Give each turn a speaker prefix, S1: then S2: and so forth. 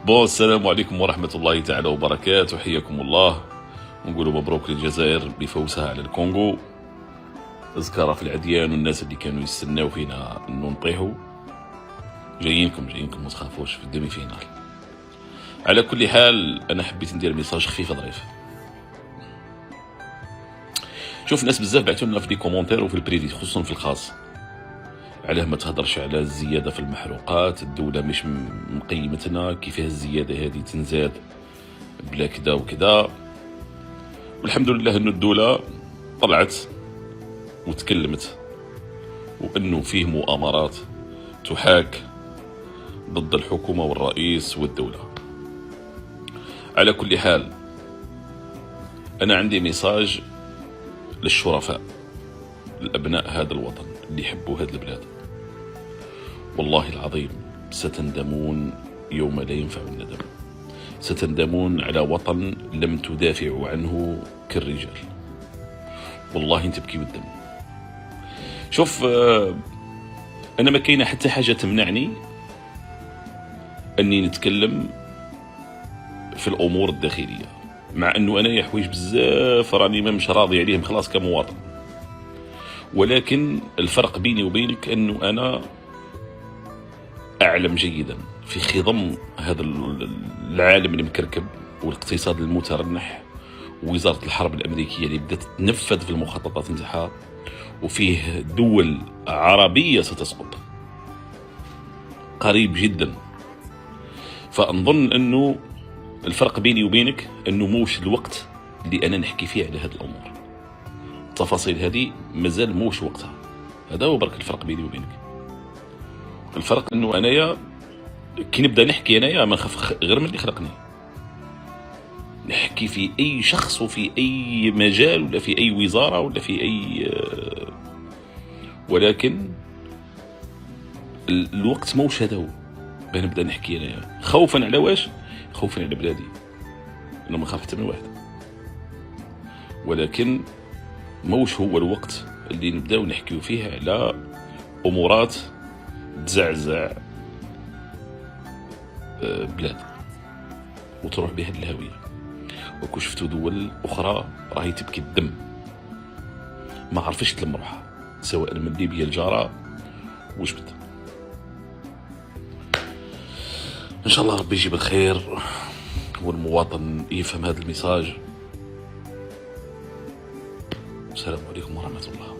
S1: السلام عليكم ورحمة الله تعالى وبركاته، حياكم الله. ونقولوا مبروك للجزائر بفوزها على الكونغو. أذكار في العديان والناس اللي كانوا يستناو فينا أنه نطيحوا، جايينكم ما تخافوش في الديمي فينال. على كل حال أنا حبيت ندير ميساج خفيف ظريف. شوف ناس بزاف بعثوا لنا في دي كومونتير وفي البريفي، خصوصا في الخاص، علاه ما تهضرش على الزيادة في المحروقات، الدولة مش مقيمتنا، كيفاه الزيادة هذه تنزاد بلا كدا وكدا. والحمد لله أنه الدولة طلعت وتكلمت، وأنه فيه مؤامرات تحاك ضد الحكومة والرئيس والدولة. على كل حال أنا عندي ميساج للشرفاء، لأبناء هذا الوطن اللي يحبوا هذه البلاد. والله العظيم ستندمون يوم لا ينفع الندم، ستندمون على وطن لم تدافعوا عنه كالرجال. والله تبكي بالدم. شوف، أنا ما كاينة حتى حاجة تمنعني أني نتكلم في الأمور الداخلية، مع أنه أنا حوايج بزاف راني ما مش راضي عليهم خلاص كمواطن. ولكن الفرق بيني وبينك أنه أنا أعلم جيدا في خضم هذا العالم المكركب والاقتصاد المترنح ووزارة الحرب الأمريكية اللي بدأت تنفذ في المخططات نتاعها، وفيه دول عربية ستسقط قريب جدا. فأنظن أنه الفرق بيني وبينك أنه موش الوقت اللي أنا نحكي فيه على هذه الأمور. التفاصيل هذه مازال موش وقتها. هذا هو برك الفرق بيني وبينك. الفرق أنه أنايا كي نبدأ نحكي أنايا ما نخاف غير من اللي خلقني، نحكي في أي شخص وفي أي مجال ولا في أي وزارة ولا في أي ولكن الوقت موش هذا هو باه نبدأ نحكي أنايا، خوفا على واش؟ خوفا على بلادي. أنا ما نخاف حتى من واحد، ولكن موش هو الوقت اللي نبداو نحكيو فيه على أمورات تزعزع بلاد وتروح بها الهوية. وكو شفتو دول أخرى راهي تبكي الدم، ما عرفش تلم روحها، سواء من ليبيا الجارة وجبت. إن شاء الله ربي يجيب الخير والمواطن يفهم هذا الميساج. السلام عليكم ورحمة الله.